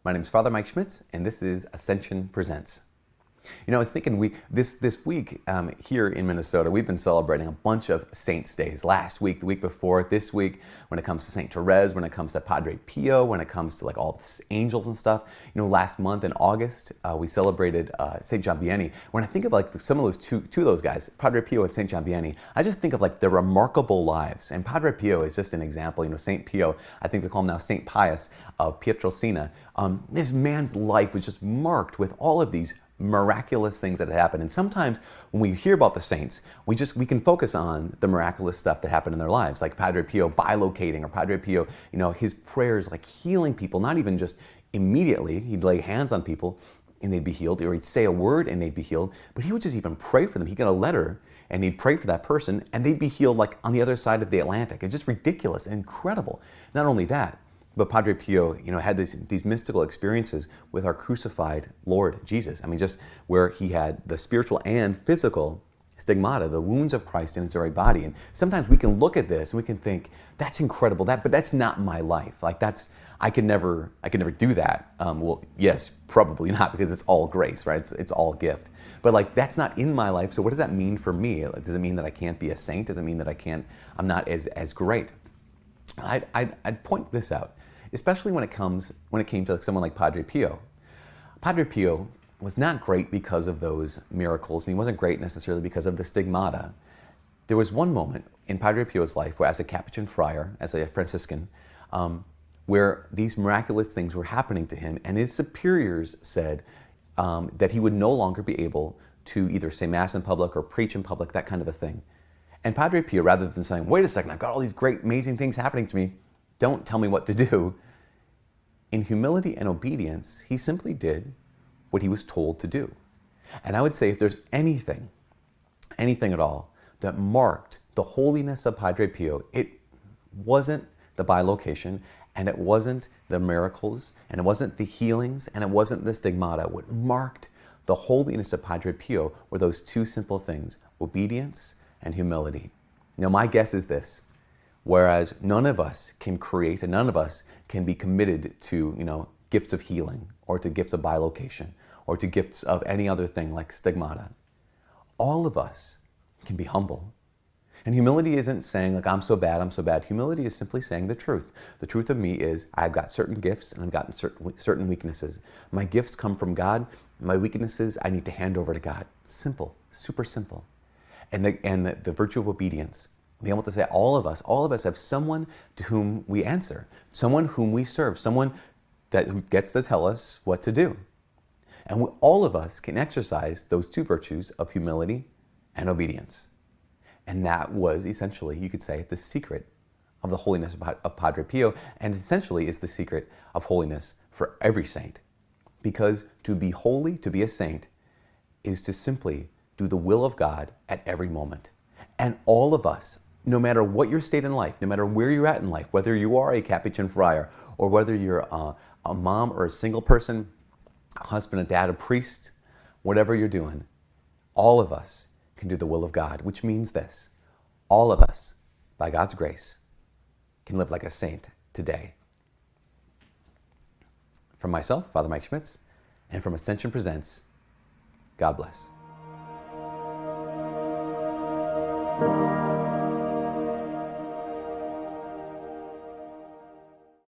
My name is Father Mike Schmitz, and this is Ascension Presents. You know, I was thinking this week here in Minnesota, we've been celebrating a bunch of saints' days. Last week, the week before, this week, when it comes to Saint Therese, when it comes to Padre Pio, when it comes to like all the angels and stuff. You know, last month in August, we celebrated Saint John Vianney. When I think of like some of those two of those guys, Padre Pio and Saint John Vianney, I just think of like their remarkable lives. And Padre Pio is just an example. You know, Saint Pio, I think they call him now Saint Pius of Pietrelcina. This man's life was just marked with all of these miraculous things that had happened. And sometimes when we hear about the saints, we can focus on the miraculous stuff that happened in their lives, like Padre Pio bilocating, or Padre Pio, you know, his prayers like healing people, not even just immediately. He'd lay hands on people and they'd be healed, or he'd say a word and they'd be healed, but he would just even pray for them. He'd get a letter and he'd pray for that person and they'd be healed like on the other side of the Atlantic. It's just ridiculous and incredible. Not only that, but Padre Pio, you know, had these mystical experiences with our crucified Lord Jesus. I mean, just where he had the spiritual and physical stigmata, the wounds of Christ in his very body. And sometimes we can look at this and we can think, that's incredible, but that's not my life. Like I could never do that. Well, yes, probably not, because it's all grace, right? It's all gift. But like, that's not in my life. So what does that mean for me? Does it mean that I can't be a saint? Does it mean that I'm not as great? I'd point this out, especially when it came to someone like Padre Pio. Padre Pio was not great because of those miracles, and he wasn't great necessarily because of the stigmata. There was one moment in Padre Pio's life where, as a Capuchin friar, as a Franciscan, where these miraculous things were happening to him, and his superiors said that he would no longer be able to either say Mass in public or preach in public, that kind of a thing. And Padre Pio, rather than saying, wait a second, I've got all these great, amazing things happening to me, don't tell me what to do, in humility and obedience, he simply did what he was told to do. And I would say, if there's anything at all that marked the holiness of Padre Pio, it wasn't the bilocation, and it wasn't the miracles, and it wasn't the healings, and it wasn't the stigmata. What marked the holiness of Padre Pio were those two simple things: obedience and humility. Now, my guess is this: whereas none of us can create and none of us can be committed to, you know, gifts of healing or to gifts of bilocation or to gifts of any other thing like stigmata, all of us can be humble. And humility isn't saying like, I'm so bad, I'm so bad. Humility is simply saying the truth. The truth of me is I've got certain gifts and I've got certain weaknesses. My gifts come from God. My weaknesses I need to hand over to God. Simple, super simple. And the virtue of obedience. Being able to say all of us have someone to whom we answer, someone whom we serve, someone who gets to tell us what to do. And all of us can exercise those two virtues of humility and obedience. And that was essentially, you could say, the secret of the holiness of Padre Pio, and essentially is the secret of holiness for every saint. Because to be holy, to be a saint, is to simply do the will of God at every moment. And all of us, no matter what your state in life, no matter where you're at in life, whether you are a Capuchin friar, or whether you're a mom or a single person, a husband, a dad, a priest, whatever you're doing, all of us can do the will of God, which means this: all of us, by God's grace, can live like a saint today. From myself, Father Mike Schmitz, and from Ascension Presents, God bless.